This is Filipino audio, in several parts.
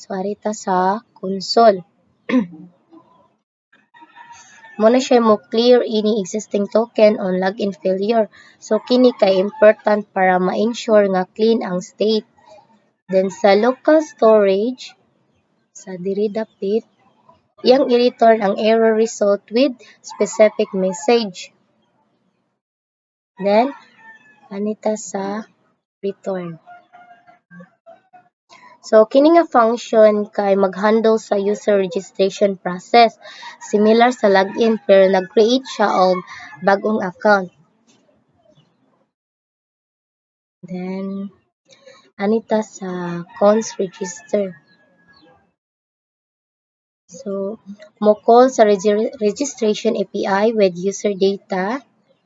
So, arita sa console. Muna siya mo clear any existing token on login failure. So, kini kay important para ma-ensure nga clean ang state. Then, sa local storage, sa diri dapit, iyang i-return ang error result with specific message. Then, anita sa return. So, kini nga function kay mag-handle sa user registration process. Similar sa login pero nag-create siya og bagong account. Then, anita sa cons register. So, mo call sa registration API with user data.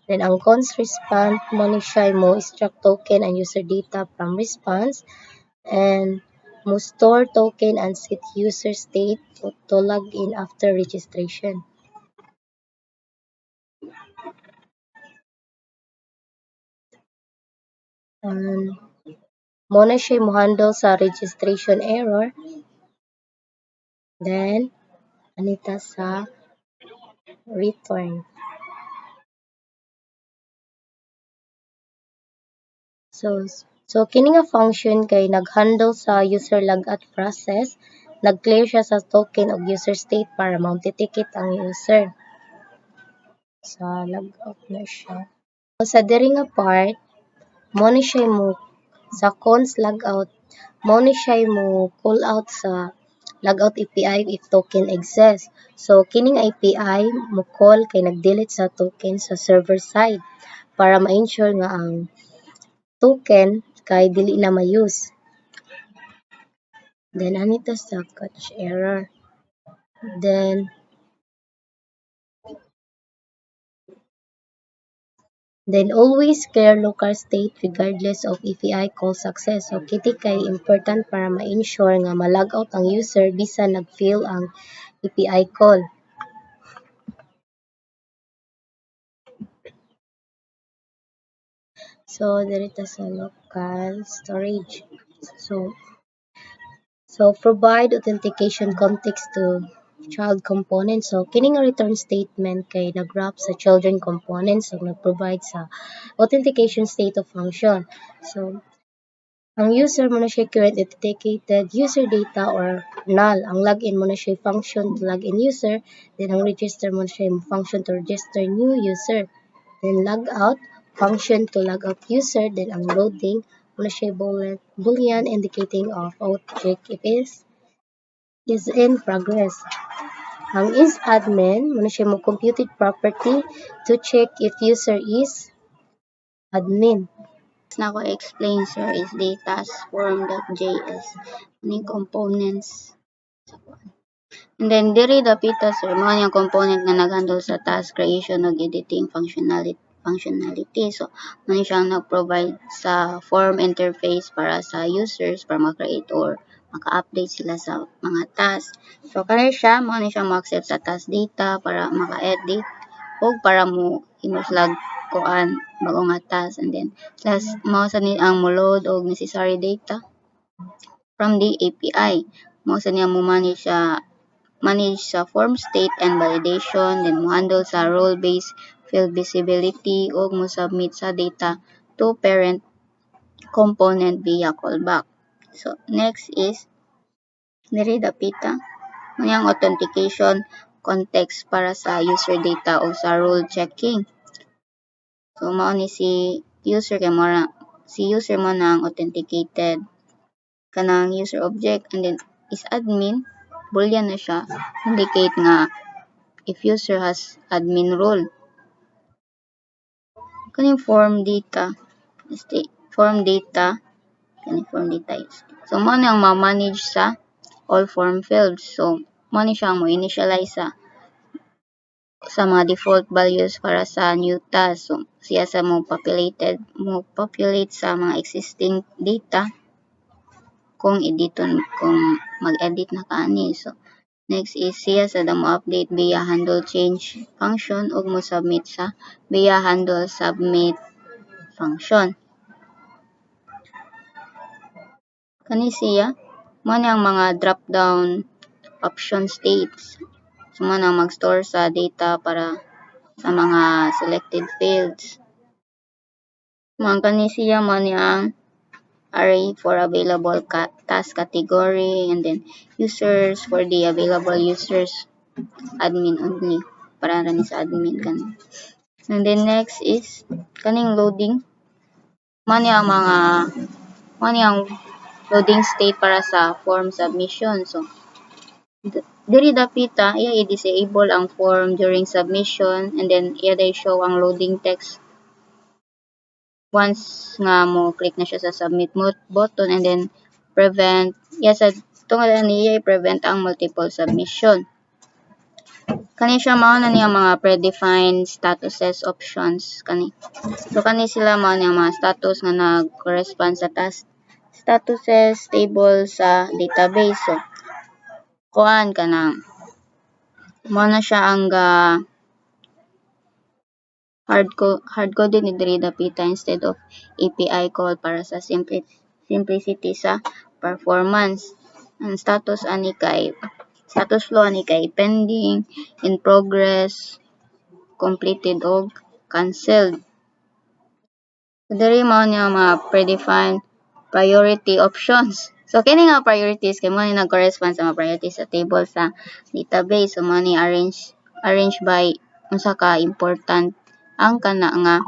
Then, ang cons response mo ni siya mo extract token and user data from response. And mo store token and set user state to log in after registration. Mo na siya mo handle sa registration error. Then, anita sa return. So kini nga function kay nag-handle sa user logout process, nag-clear siya sa token og user state para ma-authenticate ang user. Sa logout na siya. So, sa diri nga part, mo ni siya mo sa cons logout, mo ni siya mo pull out sa logout API if token exists. So kining API mo call kay nag-delete sa token sa server side para ma-ensure nga ang token kay dili na ma-use. Then anito sa catch error. Then always clear local state regardless of API call success. So kiti kay important para ma-ensure nga ma-log out ang user bisan nag-fail ang API call. So dirita sa local storage. So provide authentication context to child component. So kini nga return statement kay nag-wrap sa children component, so nag-provide sa authentication state of function. So ang user mo na siya current authenticated user data or null. Ang login mo na siya function to login user. Then ang register mo na siya function to register new user. Then logout function to logout user. Then ang loading mo na siya boolean indicating of object if is in progress. Ang is admin mo na siya mo computed property to check if user is admin. Na ko explain sir is the task form.js ni components. And then diri dapita sir mo yung component nga naghandle sa task creation ug editing functionality. So man siyang nag-provide sa form interface para sa users para ma-create or maka-update sila sa mga task. So kani siya mo ni siya mo-accept sa task data para maka-edit o para mo imuslag kuan bago nga task, and then plus mao sa ni ang mo-load og necessary data from the API. Mao sa niya mo manage sa form state and validation, then mo handle sa role-based field visibility o mo submit sa data to parent component via callback. So next is diri dapita mo yang authentication context para sa user data o sa role checking. So mao ni si user mo na ang authenticated kanang user object, and then is admin boolean na siya indicate nga if user has admin role. Kaning form data so mo na ang ma-manage sa all form fields. So mo ni siya mo initialize sa mga default values para sa new task. So siya sa mo populate sa mga existing data kung mag-edit na kaani. So next is siya sa mo update via handle change function ug mo submit sa via handle submit function. Kani siya mo na ang mga drop down option states. So mo na mag-store sa data para sa mga selected fields. Mga kani siya mo ni ang array for available task category, and then users for the available users, admin only, para rin sa admin kan. And then next is kaning loading mani ang loading state para sa form submission. So diri dapita iya i-disable ang form during submission, and then iya day show ang loading text once nga mo click na siya sa submit button, and then prevent sa tungod niya i-prevent ang multiple submission. Kani siya mao na niya mga predefined statuses options kani. So kani sila mao niya mga status nga nag-correspond sa task statuses table sa database. So kuan kanang mao na siya ang hard-coded ni diri dapita instead of API call para sa simplicity sa performance. Ang status flow ani kay pending, in progress, completed og canceled. So diri mao niya mga predefined priority options. So kini nga priorities kay mo ni nag-correspond sa mga priorities sa table sa database. So mo ni arrange by unsa ka important ang kana nga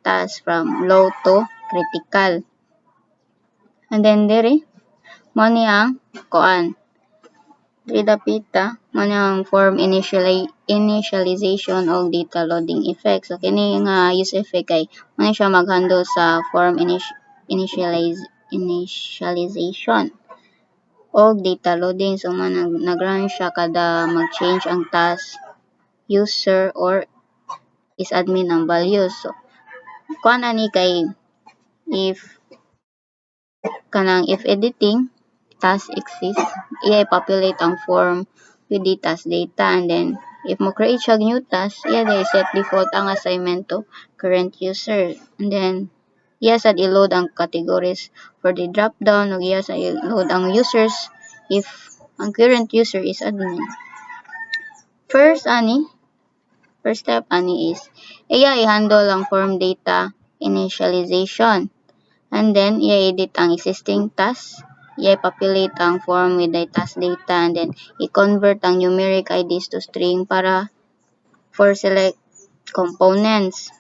task from low to critical. And then diri mo ni ang diri dapita mo ni ang form initialization o data loading effect. So kini nga use effect kay mo ni siya mag-handle sa form initialization o data loading. So man nag-run siya kada mag-change ang task user or is admin ang values. So kuan ani kay if editing task exists, i-populate ang form with the task data, and then if mo create siya new task, set default ang assignment to current user, and then sad i-load ang categories for the drop down, ug sad i-load ang users if ang current user is admin. First step is i-handle ang form data initialization, and then i-edit ang existing task, i-populate ang form with the task data, and then i-convert ang numeric IDs to string para for select components.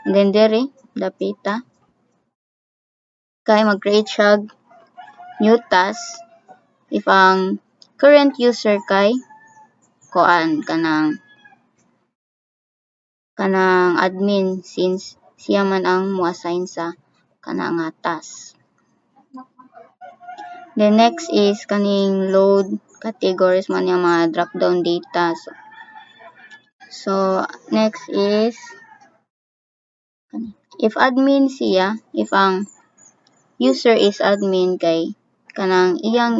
And then diri dapita kay mag-create siya new task if ang current user kay kanang admin, since siya man ang mo-assign sa kana nga task. The next is kaning load categories man yung mga drop down data. So next is if admin siya, if ang user is admin kay kanang iyang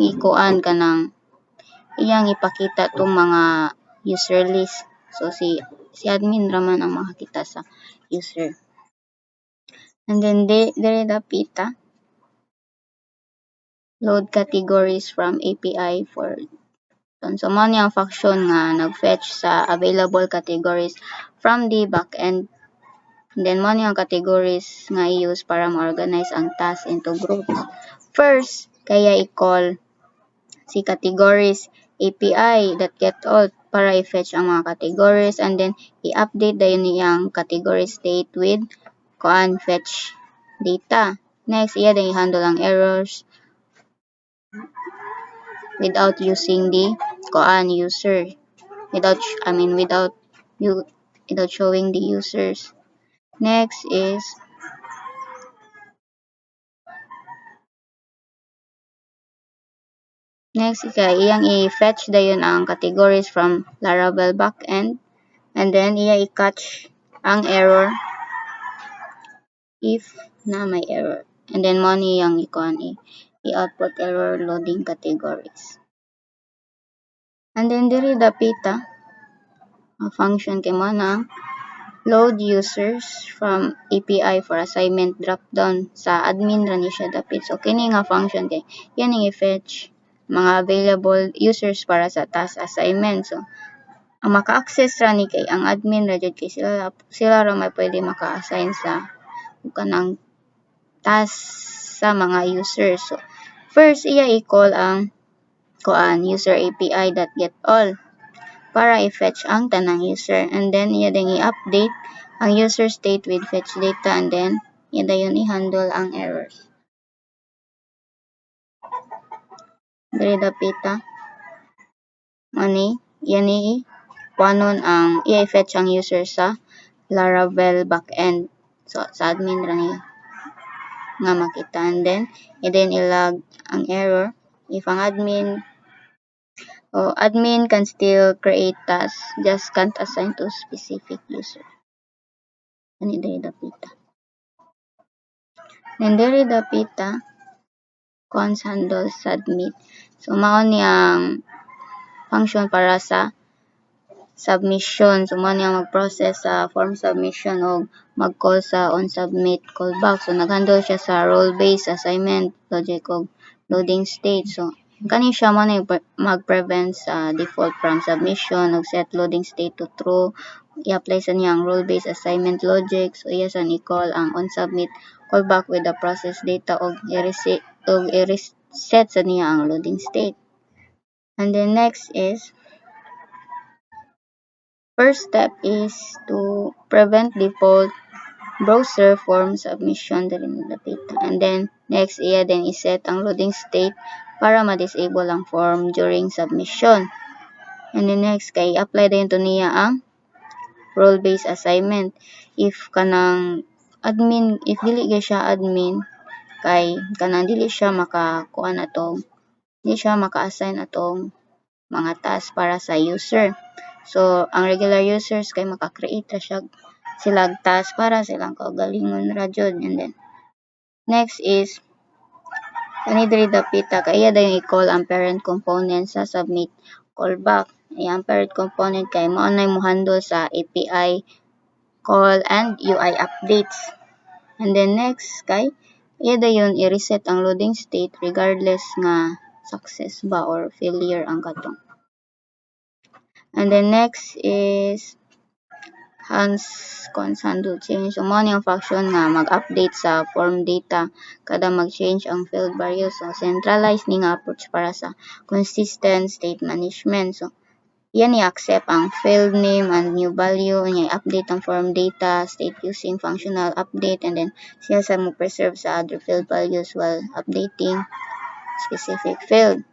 ipakita tong mga user list. So si admin raman ang makakita sa user. And then diri dapita load categories from API for so mo ni ang function nga nag-fetch sa available categories from the backend. And then mo ni ang categories nga i-use para ma-organize ang task into groups. First, kaya i-call si categories API.getAll para i-fetch ang mga categories, and then i-update dayon niyang category state with fetch data. Next, i-handle ang errors without using the user, without showing the users. Next is iyang i-fetch dayon ang categories from Laravel backend, and then i-catch ang error if na may error, and then mo ni yang i-output error loading categories. And then diri dapita ang function kay mo na load users from API for assignment dropdown sa admin ra ni siya dapit. So kini nga function kay yan ang i-fetch mga available users para sa task assignment. So ang maka-access ra ni kay ang admin ra jud kay sila ra may pwede maka-assign sa kanang task sa mga users. So first iya i-call ang user API.getAll para i-fetch ang tanang user, and then iya din i-update ang user state with fetch data, and then iya dayon i-handle ang errors. Diri dapita ani yan kuanon ang i-fetch ang user sa Laravel backend. So sa admin ra ni nga makita, and then i-log ang error if ang admin can still create tasks, just can't assign to specific user. Ani diri dapita. Then diri dapita cons handle submit. So mao ni ang function para sa submission. So mao ni ang mag-process sa form submission o mag-call sa onSubmit callback. So nag-handle siya sa role-based assignment, logic o loading state. So kani siya mo na mag-prevent sa default from submission og set loading state to true. I-apply sa niya ang role-based assignment logic. So iya sa i-call ang onSubmit callback with the process data og i-reset sa niya ang loading state. And then next is first step is to prevent default browser form submission diri dapita. And then next iya din i-set ang loading state para ma-disable ang form during submission. And then next kay apply din to niya ang role-based assignment. If kanang admin, if dili gyud siya admin, kay kanang dili siya makakuan atong dili siya maka-assign atong mga task para sa user. So ang regular users kay maka-create ra siya sila task para silang kaugalingon ra jud. And then next is kani diri dapita kay iya dayon i-call ang parent component sa submit callback. Ang parent component kay mao nay mo-handle sa API call and UI updates. And then next kay iya dayon i-reset ang loading state regardless nga success ba or failure ang katong. And then next is cons handle change. So mao ni ang function nga mag-update sa form data kada mag-change ang field values. So centralized ni nga approach para sa consistent state management. So yan i-accept ang field name and new value, and i-update ang form data state using functional update, and then siya sa mo preserve sa other field values while updating specific field.